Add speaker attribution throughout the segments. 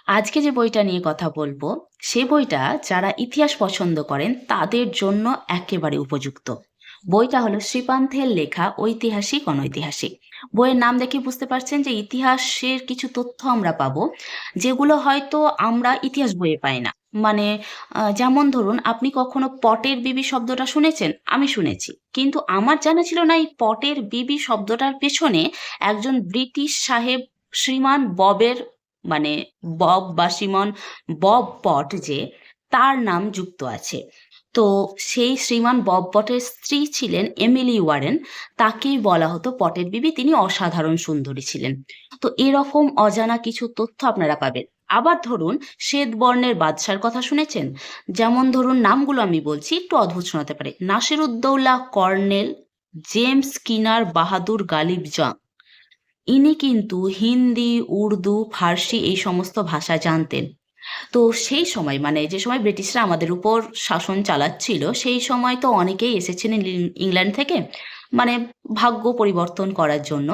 Speaker 1: আজকে যে বইটা নিয়ে কথা বলবো, সে বইটা যারা ইতিহাস পছন্দ করেন তাদের জন্য একেবারে উপযুক্ত। বইটা হলো শ্রীপান্থের লেখা ঐতিহাসিক অনৈতিহাসিক। বইয়ের নাম দেখে বুঝতে পারছেন যে ইতিহাসের কিছু তথ্য আমরা পাবো, যেগুলো হয়তো আমরা ইতিহাস বইয়ে পাই না। মানে যেমন ধরুন, আপনি কখনো পটের বিবি শব্দটা শুনেছেন? আমি শুনেছি, কিন্তু আমার জানা ছিল না এই পটের বিবি শব্দটার পেছনে একজন ব্রিটিশ সাহেব, শ্রীমান ববের, মানে বব বা সিমন বব পট, যে তার নাম যুক্ত আছে। তো সেই শ্রীমান বব পটের স্ত্রী ছিলেন এমিলি ওয়ারেন। তাকেই বলা হতো পটের বিবি। তিনি অসাধারণ সুন্দরী ছিলেন। তো এরকম অজানা কিছু তথ্য আপনারা পাবেন। আবার ধরুন, শ্বেতবর্ণের বাদশার কথা শুনেছেন? যেমন ধরুন, নামগুলো আমি বলছি, একটু অদ্ভুত শোনাতে পারে: নাসিরুদ্দৌলা কর্নেল, জেমস কিনার বাহাদুর গালিব জং। ইনি কিন্তু হিন্দি, উর্দু, ফার্সি এই সমস্ত ভাষা জানতেন। তো সেই সময়, মানে যে সময় ব্রিটিশরা আমাদের উপর শাসন চালাচ্ছিল, সেই সময় তো অনেকেই এসেছিলেন ইংল্যান্ড থেকে, মানে ভাগ্য পরিবর্তন করার জন্য।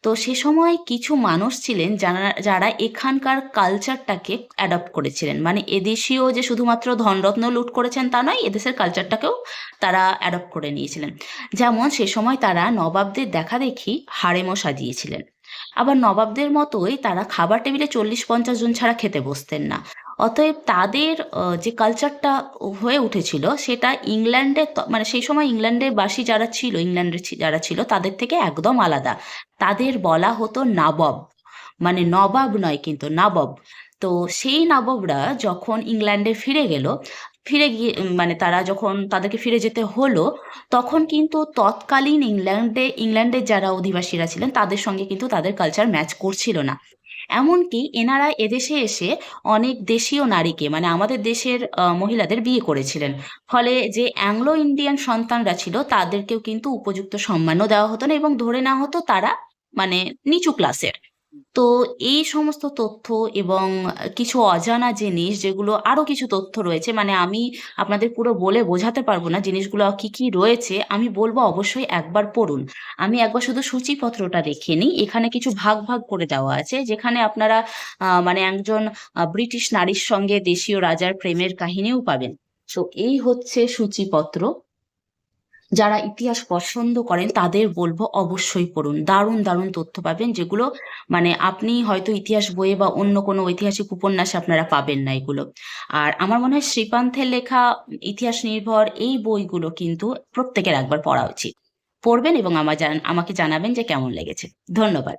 Speaker 1: তো সে সময় কিছু মানুষ ছিলেন যারা যারা এখানকার কালচারটাকে অ্যাডপ্ট করেছিলেন। মানে এদেশীয় যে শুধুমাত্র ধনরত্ন লুট করেছেন তা নয়, এদেশের কালচারটাকেও তারা অ্যাডপ্ট করে নিয়েছিলেন। যেমন সে সময় তারা নবাবদের দেখা দেখি হারেমও সাজিয়েছিলেন। আবার নবাবদের মতোই তারা খাবার টেবিলে 40-50 জন ছাড়া খেতে বসতেন না। অতএব তাদের যে কালচারটা হয়ে উঠেছিল, সেটা ইংল্যান্ডে মানে সেই সময় ইংল্যান্ডের বাসী যারা ছিল, ইংল্যান্ডের যারা ছিল তাদের থেকে একদম আলাদা। তাদের বলা হতো নাবব। মানে নবাব নয়, কিন্তু নাবব। তো সেই নবাবরা যখন ইংল্যান্ডে ফিরে গেল, ফিরে গিয়ে মানে তারা যখন তাদেরকে ফিরে যেতে হলো, তখন কিন্তু তৎকালীন ইংল্যান্ডের যারা অধিবাসীরা ছিলেন তাদের সঙ্গে কিন্তু তাদের কালচার ম্যাচ করছিল না। এমনকি এনারা এদেশে এসে অনেক দেশীয় নারীকে, মানে আমাদের দেশের মহিলাদের বিয়ে করেছিলেন। ফলে যে অ্যাংলো ইন্ডিয়ান সন্তানরা ছিল তাদেরকেও কিন্তু উপযুক্ত সম্মানও দেওয়া হতো না, এবং ধরে নেওয়া হতো তারা মানে নিচু ক্লাসের। তো এই সমস্ত তথ্য এবং কিছু অজানা জিনিস, যেগুলো আরো কিছু তথ্য রয়েছে, মানে আমি আপনাদের পুরো বলে বোঝাতে পারবো না জিনিসগুলো কি কি রয়েছে। আমি বলবো অবশ্যই একবার পড়ুন। আমি একবার শুধু সূচিপত্রটা দেখে নিই। এখানে কিছু ভাগ ভাগ করে দেওয়া আছে, যেখানে আপনারা মানে একজন ব্রিটিশ নারীর সঙ্গে দেশীয় রাজার প্রেমের কাহিনীও পাবেন। তো এই হচ্ছে সূচিপত্র। যারা ইতিহাস পছন্দ করেন তাদের বলবো অবশ্যই পড়ুন। দারুণ দারুণ তথ্য পাবেন, যেগুলো মানে আপনি হয়তো ইতিহাস বইয়ে বা অন্য কোনো ঐতিহাসিক উপন্যাসে আপনারা পাবেন না এগুলো। আর আমার মনে হয় শ্রীপান্থের লেখা ইতিহাস নির্ভর এই বইগুলো কিন্তু প্রত্যেকের একবার পড়া উচিত। পড়বেন এবং আমাকে জানাবেন যে কেমন লেগেছে। ধন্যবাদ।